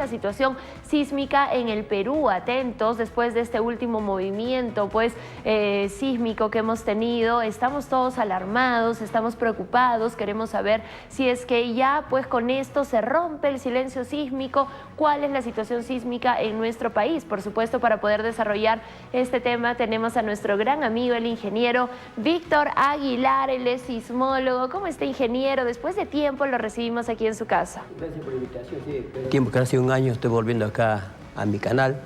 la situación sísmica en el Perú. Atentos, después de este último movimiento pues sísmico que hemos tenido, estamos todos alarmados, estamos preocupados, queremos saber si es que ya pues con esto se rompe el silencio sísmico, cuál es la situación sísmica en nuestro país. Por supuesto, para poder desarrollar este tema tenemos a nuestro gran amigo, el ingeniero Víctor Aguilar. Él es sismólogo. ¿Cómo está, ingeniero? Después de tiempo lo recibimos aquí en su casa. Gracias por la invitación. Sí, tiempo, casi un año estoy volviendo acá a mi canal.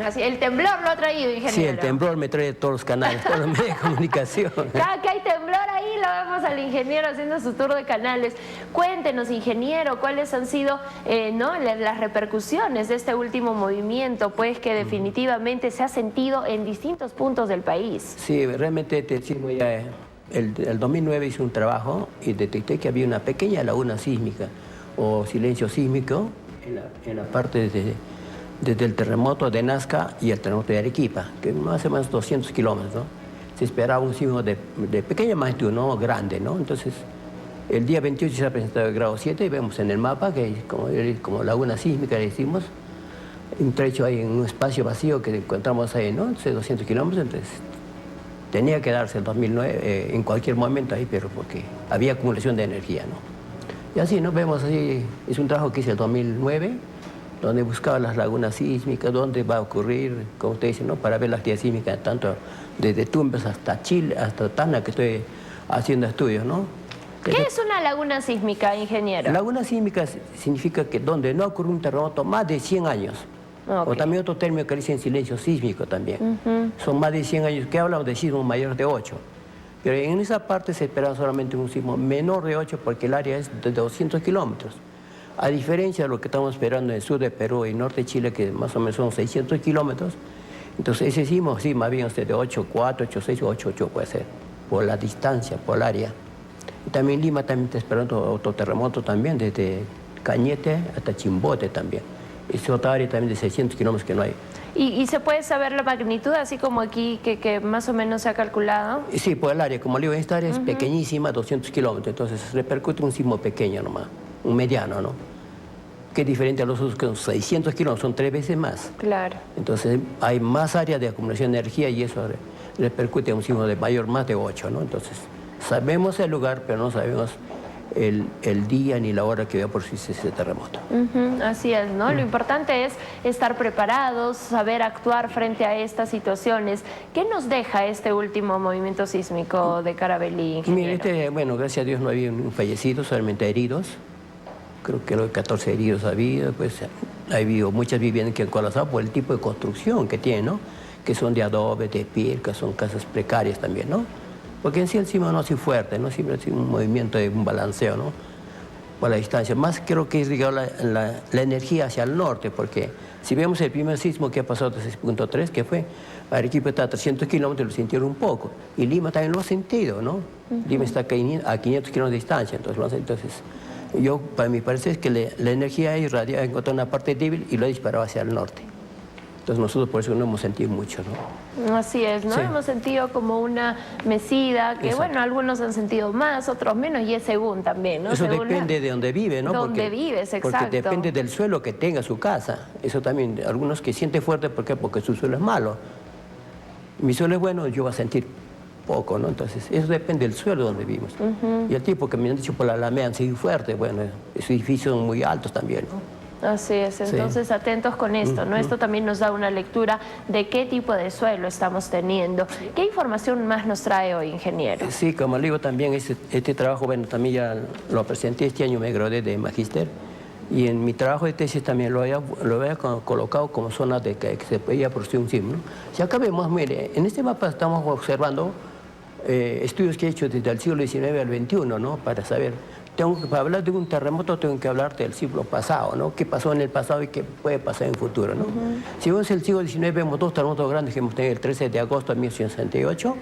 Así, el temblor lo ha traído, ingeniero. Sí, el temblor me trae todos los canales, todos los medios de comunicación. Cada que hay temblor ahí lo vemos al ingeniero haciendo su tour de canales. Cuéntenos, ingeniero, cuáles han sido las repercusiones de este último movimiento, pues que definitivamente se ha sentido en distintos puntos del país. Sí, realmente te decimos ya, el 2009 hice un trabajo y detecté que había una pequeña laguna sísmica o silencio sísmico en la parte desde el terremoto de Nazca y el terremoto de Arequipa, que más o menos 200 kilómetros, ¿no? Se esperaba un sismo de pequeña magnitud, no grande, ¿no? Entonces, el día 28 se ha presentado el grado 7 y vemos en el mapa que como laguna sísmica le decimos, un trecho ahí en un espacio vacío que encontramos ahí, ¿no? Entonces, 200 kilómetros, entonces tenía que darse el 2009 en cualquier momento ahí, pero porque había acumulación de energía, ¿no? Y así, ¿no? Vemos así, es un trabajo que hice el 2009, donde buscaba las lagunas sísmicas, dónde va a ocurrir, como usted dice, ¿no? Para ver la actividad sísmica, tanto desde Tumbes hasta Chile, hasta Tacna, que estoy haciendo estudios, ¿no? ¿Qué es una laguna sísmica, ingeniero? Laguna sísmica significa que donde no ocurre un terremoto más de 100 años. Okay. O también otro término que dicen silencio sísmico también. Son más de 100 años, que hablamos de sismos mayores de 8. Pero en esa parte se espera solamente un sismo menor de 8 porque el área es de 200 kilómetros. A diferencia de lo que estamos esperando en el sur de Perú y norte de Chile, que más o menos son 600 kilómetros, entonces ese sismo, sí, más bien de 8,4, 8,6 o 8,8 puede ser, por la distancia, por el área. Y también Lima también está esperando otro terremoto también, desde Cañete hasta Chimbote también. Es otra área también de 600 kilómetros que no hay. ¿Y se puede saber la magnitud, así como aquí, que más o menos se ha calculado? Sí, por el área. Como le digo, esta área es pequeñísima, 200 kilómetros, entonces repercute un sismo pequeño nomás. Un mediano, ¿no? Que es diferente a los otros, que son 600 kilómetros, son 3 veces más. Claro. Entonces hay más áreas de acumulación de energía y eso repercute en un sismo de mayor, más de 8, ¿no? Entonces sabemos el lugar, pero no sabemos el día ni la hora que va a producirse ese terremoto. Así es, ¿no? Lo importante es estar preparados, saber actuar frente a estas situaciones. ¿Qué nos deja este último movimiento sísmico de Carabalí, ingeniero? Mire, bueno, gracias a Dios no había fallecidos, solamente heridos. Creo que 14 heridos ha habido, pues ha habido muchas viviendas que han colapsado por el tipo de construcción que tienen, ¿no? Que son de adobe, de piel, que son casas precarias también, ¿no? Porque en sí el sismo no ha sido fuerte, ¿no? Siempre ha sido un movimiento de un balanceo, ¿no? Por la distancia. Más creo que es ligado la energía hacia el norte, porque si vemos el primer sismo que ha pasado de 6.3, que fue, Arequipa está a 300 kilómetros, lo sintieron un poco. Y Lima también lo ha sentido, ¿no? Lima está a 500 kilómetros de distancia, entonces yo, para mi parecer, es que la energía irradia ha encontrado una parte débil y lo ha disparado hacia el norte. Entonces nosotros por eso no hemos sentido mucho, ¿no? Así es, ¿no? Sí. Hemos sentido como una mecida, que Exacto. bueno, algunos han sentido más, otros menos, y es según también, ¿no? Eso según depende de donde vive, ¿no? Donde vives, exacto. Porque depende del suelo que tenga su casa. Eso también, algunos que sienten fuerte, ¿por qué? Porque su suelo es malo. Mi suelo es bueno, yo voy a sentir poco, ¿no? Entonces, eso depende del suelo donde vivimos. Y el tipo que me han dicho por la Alameda han sido fuerte, bueno, esos edificios son muy altos también, ¿no? Así es, entonces sí, atentos con esto, ¿no? Esto también nos da una lectura de qué tipo de suelo estamos teniendo. ¿Qué información más nos trae hoy, ingeniero? Sí, como le digo también, este trabajo, bueno, también ya lo presenté este año, me gradué de magíster, y en mi trabajo de tesis también lo había colocado como zona de que se podía producir un sismo, ¿no? Si acá vemos, mire, en este mapa estamos observando estudios que he hecho desde el siglo XIX al XXI, ¿no? Para saber, para hablar de un terremoto tengo que hablar del siglo pasado, ¿no? ¿Qué pasó en el pasado y qué puede pasar en el futuro, ¿no? Si vemos el siglo XIX, vemos 2 terremotos grandes que hemos tenido el 13 de agosto de 1868,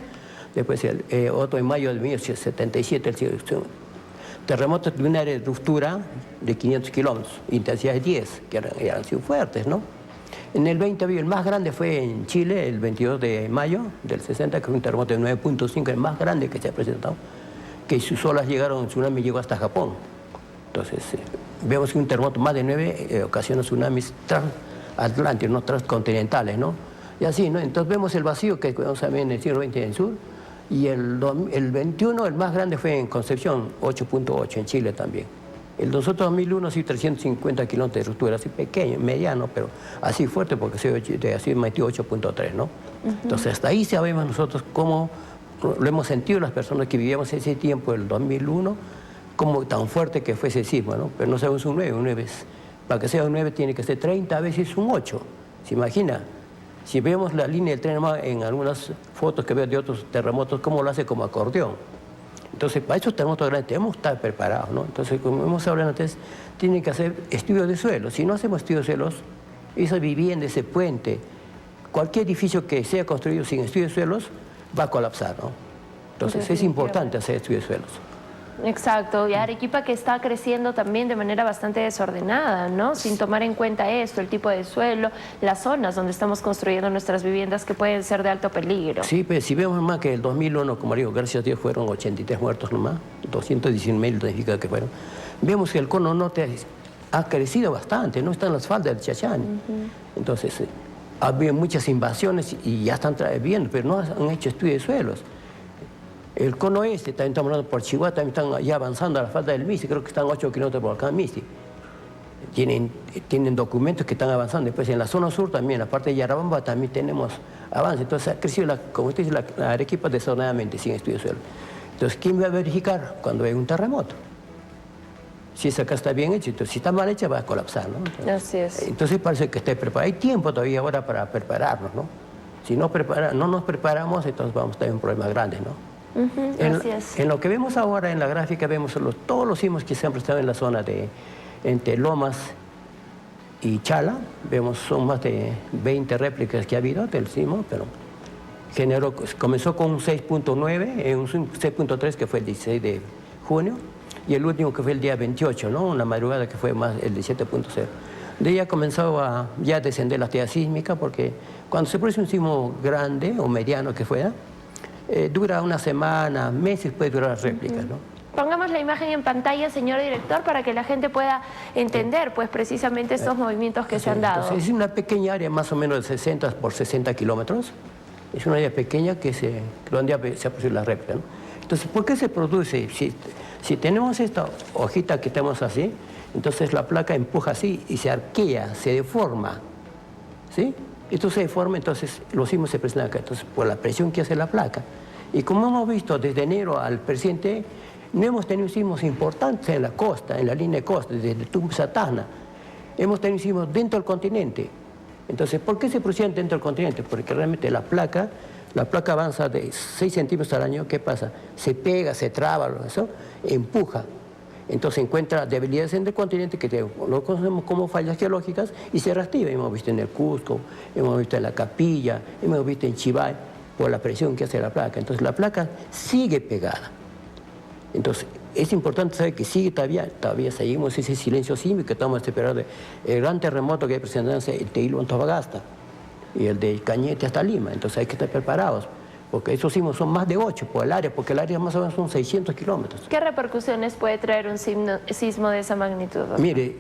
después otro en mayo de 1877, el siglo terremotos de una área de ruptura de 500 kilómetros, intensidad de 10, que eran sido fuertes, ¿no? En el 20 el más grande fue en Chile, el 22 de mayo del 60, que fue un terremoto de 9.5, el más grande que se ha presentado, que sus olas llegaron, el tsunami llegó hasta Japón. Entonces, vemos que un terremoto más de 9 ocasiona tsunamis transatlánticos, no transcontinentales, ¿no? Y así, ¿no? Entonces vemos el vacío que vemos también en el siglo XX en el sur, y el 21, el más grande fue en Concepción, 8.8, en Chile también. El nosotros 2001 sí 350 kilómetros de ruptura, así pequeño, mediano, pero así fuerte porque así metió 8.3, ¿no? Entonces hasta ahí sabemos nosotros cómo lo hemos sentido las personas que vivíamos ese tiempo, el 2001, cómo tan fuerte que fue ese sismo, ¿no? Pero no sabemos un 9 para que sea un 9 tiene que ser 30 veces un 8, ¿se imagina? Si vemos la línea del tren en algunas fotos que veo de otros terremotos, cómo lo hace como acordeón. Entonces, para esos terremotos grandes tenemos que estar preparados, ¿no? Entonces, como hemos hablado antes, tienen que hacer estudios de suelo. Si no hacemos estudios de suelos, esa vivienda, ese puente, cualquier edificio que sea construido sin estudios de suelos va a colapsar, ¿no? Entonces, es importante hacer estudios de suelos. Exacto, y Arequipa que está creciendo también de manera bastante desordenada, ¿no? Sin tomar en cuenta esto, el tipo de suelo, las zonas donde estamos construyendo nuestras viviendas que pueden ser de alto peligro. Sí, pues si vemos más que el 2001, como digo, gracias a Dios fueron 83 muertos nomás, 219.000 notificados que fueron. Vemos que el cono norte ha crecido bastante, no están las faldas del Chachán. Entonces, había muchas invasiones y ya están viendo, pero no han hecho estudios de suelos. El cono este, también estamos hablando por Chihuahua, también están ya avanzando a la falda del Misti, creo que están 8 kilómetros por acá en Misti. Tienen documentos que están avanzando. Después en la zona sur también, la parte de Yarabamba también tenemos avance. Entonces ha crecido, como usted dice, la Arequipa desordenadamente, sin estudio de suelo. Entonces, ¿quién va a verificar cuando hay un terremoto? Si esa acá está bien hecha, entonces si está mal hecha va a colapsar, ¿no? Entonces, así es. Entonces parece que esté preparado. Hay tiempo todavía ahora para prepararnos, ¿no? Si no nos preparamos, entonces vamos a tener un problema grande, ¿no? En lo que vemos ahora en la gráfica vemos todos los sismos que se han presentado en la zona entre Lomas y Chala. Vemos son más de 20 réplicas que ha habido del sismo, pero comenzó con un 6.9, un 6.3 que fue el 16 de junio y el último que fue el día 28, ¿no? Una madrugada que fue más el 17.0. De ahí ha comenzado a ya descender la actividad sísmica porque cuando se produce un sismo grande o mediano que fuera, dura una semana, meses puede durar las réplicas, ¿no? Pongamos la imagen en pantalla, señor director, para que la gente pueda entender, pues, precisamente estos movimientos que se han dado. Entonces, es una pequeña área, más o menos de 60 por 60 kilómetros. Es una área pequeña donde se ha producido la réplica, ¿no? Entonces, ¿por qué se produce? Si tenemos esta hojita que tenemos así, entonces la placa empuja así y se arquea, se deforma, ¿sí? Esto se deforma, entonces los sismos se presentan acá, entonces por la presión que hace la placa. Y como hemos visto desde enero al presente, no hemos tenido sismos importantes en la costa, en la línea de costa, desde Tumbes-Tacna. Hemos tenido sismos dentro del continente. Entonces, ¿por qué se producían dentro del continente? Porque realmente la placa avanza de 6 centímetros al año. ¿Qué pasa? Se pega, se traba, eso, empuja. Entonces encuentra debilidades en el continente que lo conocemos como fallas geológicas y se reactiva. Hemos visto en el Cusco, hemos visto en la Capilla, hemos visto en Chivay por la presión que hace la placa. Entonces la placa sigue pegada. Entonces es importante saber que sigue todavía seguimos ese silencio sísmico que estamos esperando. El gran terremoto que hay presentándose el de Hilo-Antofagasta y el de Cañete hasta Lima. Entonces hay que estar preparados, porque esos sismos son más de 8 por el área, porque el área más o menos son 600 kilómetros. ¿Qué repercusiones puede traer un sismo de esa magnitud, doctor? Mire,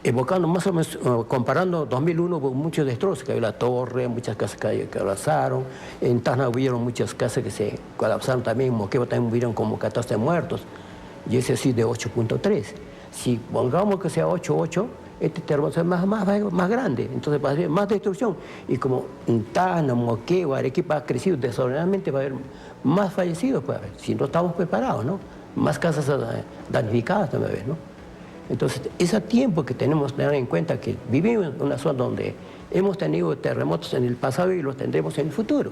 evocando más o menos, comparando 2001 hubo muchos destrozos, cayó la torre, muchas casas que colapsaron, en Tacna hubieron muchas casas que se colapsaron también, en Moquegua también hubieron como 14 muertos, y ese sí de 8.3. Si pongamos que sea 8.8, este terremoto es más grande, entonces va a haber más destrucción. Y como en Tacna, Moquegua, Arequipa ha crecido desordenadamente, va a haber más fallecidos, puede haber, si no estamos preparados, ¿no? Más casas damnificadas también, ¿no? Entonces, es a tiempo que tenemos que tener en cuenta que vivimos en una zona donde hemos tenido terremotos en el pasado y los tendremos en el futuro.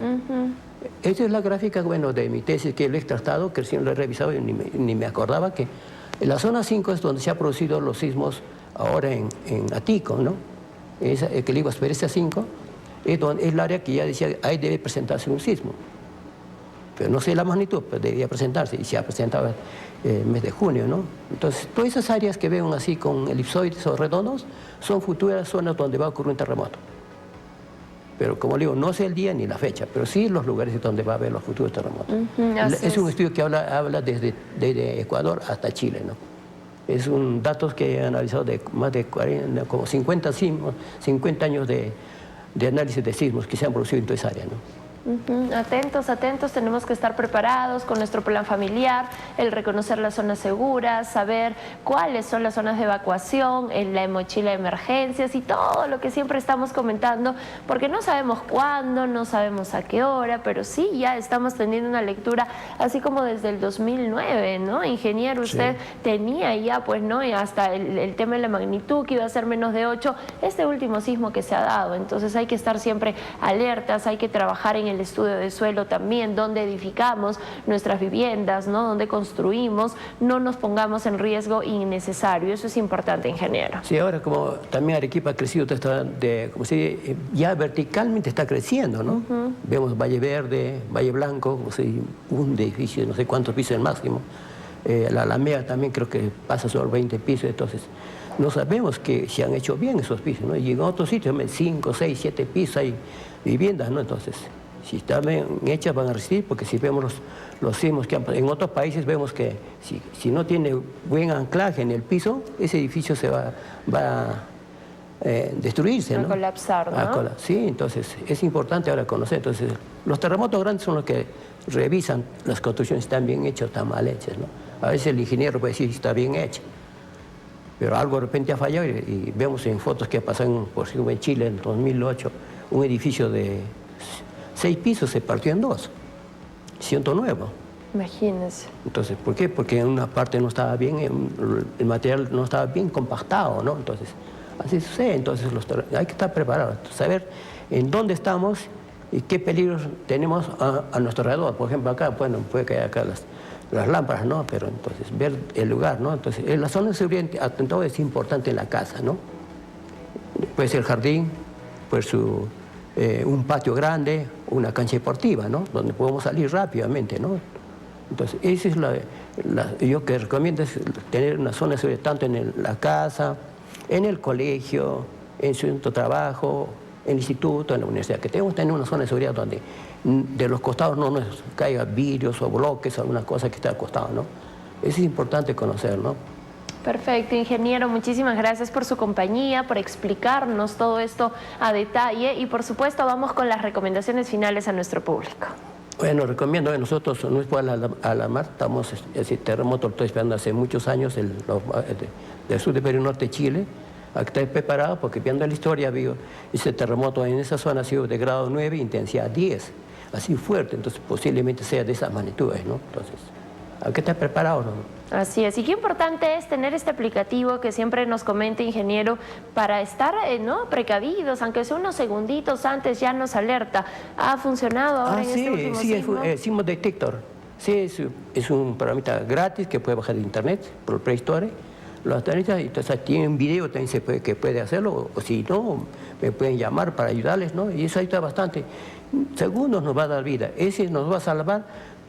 Esa es la gráfica, bueno, de mi tesis que lo he tratado, que recién lo he revisado y ni me acordaba que en la zona 5 es donde se han producido los sismos ahora en Atico, ¿no? El que le digo, Aspereza 5, es el área que ya decía, ahí debe presentarse un sismo. Pero no sé la magnitud, pero debería presentarse, y se ha presentado el mes de junio, ¿no? Entonces, todas esas áreas que ven así con elipsoides o redondos son futuras zonas donde va a ocurrir un terremoto. Pero como digo, no sé el día ni la fecha, pero sí los lugares donde va a haber los futuros terremotos. Es un estudio que habla desde Ecuador hasta Chile, ¿no? Es un datos que he analizado de más de 40, como 50 años de análisis de sismos que se han producido en toda esa área, ¿no? Atentos, atentos, tenemos que estar preparados con nuestro plan familiar, el reconocer las zonas seguras, saber cuáles son las zonas de evacuación, en la mochila de emergencias y todo lo que siempre estamos comentando, porque no sabemos cuándo, no sabemos a qué hora, pero sí ya estamos teniendo una lectura, así como desde el 2009, ¿no? Ingeniero, usted tenía ya, pues, ¿no? Y hasta el tema de la magnitud, que iba a ser menos de 8, este último sismo que se ha dado, entonces hay que estar siempre alertas, hay que trabajar en el estudio de suelo también, donde edificamos nuestras viviendas, ¿no? Donde construimos, no nos pongamos en riesgo innecesario. Eso es importante, ingeniero. Sí, ahora como también Arequipa ha crecido, como se dice, ya verticalmente está creciendo, ¿no? Vemos Valle Verde, Valle Blanco, como se dice, un edificio, no sé cuántos pisos el máximo. La Alameda también creo que pasa sobre 20 pisos, entonces no sabemos que se han hecho bien esos pisos, ¿no? Y en otros sitios, 5, 6, 7 pisos hay viviendas, ¿no? Entonces, si están bien hechas van a resistir, porque si vemos los sismos que en otros países vemos que si no tiene buen anclaje en el piso, ese edificio se va a destruirse, ¿no? A colapsar, ¿no? Sí, entonces es importante ahora conocer. Entonces, los terremotos grandes son los que revisan las construcciones, si están bien hechas o están mal hechas, ¿no? A veces el ingeniero puede decir si está bien hecha, pero algo de repente ha fallado y vemos en fotos que pasan, por ejemplo, en Chile en 2008, un edificio de 6 pisos se partió en 2, siendo nuevo. Imagínense. Entonces, ¿por qué? Porque en una parte no estaba bien, el material no estaba bien compactado, ¿no? Entonces, así sucede. Entonces, hay que estar preparados, saber en dónde estamos y qué peligros tenemos a nuestro alrededor. Por ejemplo, acá, bueno, puede caer acá las lámparas, ¿no? Pero entonces, ver el lugar, ¿no? Entonces, la zona de seguridad, atentado, es importante en la casa, ¿no? Puede ser el jardín, puede ser un patio grande, una cancha deportiva, ¿no? Donde podemos salir rápidamente, ¿no? Entonces, esa es yo que recomiendo es tener una zona de seguridad tanto en la casa, en el colegio, en su trabajo, en el instituto, en la universidad, que tenemos que tener una zona de seguridad donde de los costados no nos caiga vidrios o bloques o alguna cosa que esté al costado, ¿no? Eso es importante conocer, ¿no? Perfecto, ingeniero, muchísimas gracias por su compañía, por explicarnos todo esto a detalle y por supuesto vamos con las recomendaciones finales a nuestro público. Bueno, recomiendo, nosotros no es por alarmar, estamos, ese terremoto lo estoy esperando hace muchos años del sur de Perú, norte de Chile, hay que estar preparado porque viendo la historia, ese terremoto en esa zona ha sido de grado 9, intensidad 10, así fuerte, entonces posiblemente sea de esas magnitudes, ¿no? Entonces, hay que estar preparado, ¿no? Así es, y qué importante es tener este aplicativo que siempre nos comenta, ingeniero, para estar ¿no? precavidos, aunque sea unos segunditos antes ya nos alerta. ¿Ha funcionado ahora en este último sismo? Sí, es Sismo Detector. Sí, es un programita gratis que puede bajar de internet por Play Store. Los tareas, entonces tienen un video también que puede hacerlo, o si no, me pueden llamar para ayudarles, ¿no? Y eso ayuda bastante. Segundos nos va a dar vida, ese nos va a salvar,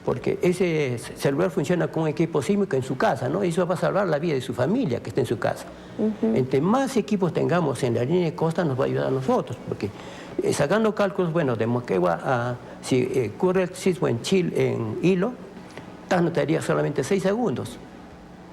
porque ese celular funciona con un equipo sísmico en su casa, ¿no? Y eso va a salvar la vida de su familia que está en su casa. Entre más equipos tengamos en la línea de costa, nos va a ayudar a nosotros, porque sacando cálculos, bueno, de Moquegua si ocurre el sismo en Chile, en Hilo, tardaría solamente 6 segundos.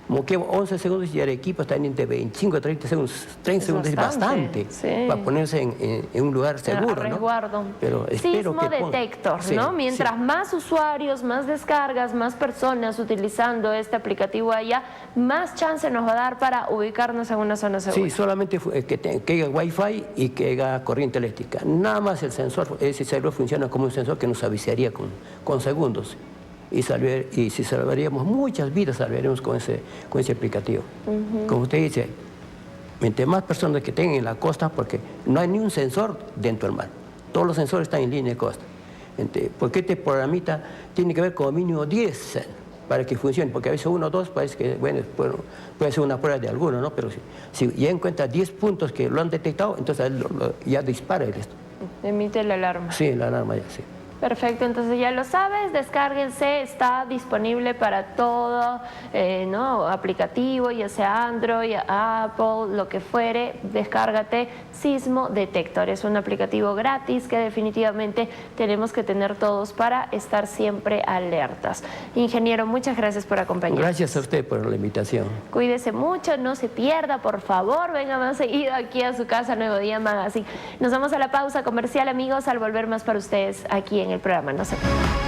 Moquegua 11 segundos y Arequipa está entre 25 a 30 segundos. 30 segundos es bastante para ponerse en un lugar seguro, a resguardo. ¿no? Pero espero Sismo Detector, ¿no? Mientras más usuarios, más descargas, más personas utilizando este aplicativo allá, más chance nos va a dar para ubicarnos en una zona segura. Sí, solamente que haya Wi-Fi y que haya corriente eléctrica. Nada más el sensor, ese celular funciona como un sensor que nos avisaría con segundos. Y si salvaríamos muchas vidas, salvaríamos con ese aplicativo. Como usted dice, mientras más personas que tengan en la costa, porque no hay ni un sensor dentro del mar, todos los sensores están en línea de costa. Porque este programita tiene que haber como mínimo 10 para que funcione, porque a veces 1 o 2 parece que, bueno, puede ser una prueba de alguno, ¿no? Pero si ya encuentra 10 puntos que lo han detectado, entonces ya dispara esto. Emite la alarma. Sí, la alarma ya, sí. Perfecto, entonces ya lo sabes, descárguense, está disponible para todo, ¿no? Aplicativo, ya sea Android, Apple, lo que fuere, descárgate Sismo Detector. Es un aplicativo gratis que definitivamente tenemos que tener todos para estar siempre alertas. Ingeniero, muchas gracias por acompañarnos. Gracias a usted por la invitación. Cuídese mucho, no se pierda, por favor, venga más seguido aquí a su casa, Nuevo Día Magazine. Nos vamos a la pausa comercial, amigos, al volver más para ustedes aquí en el programa. No se pierdan.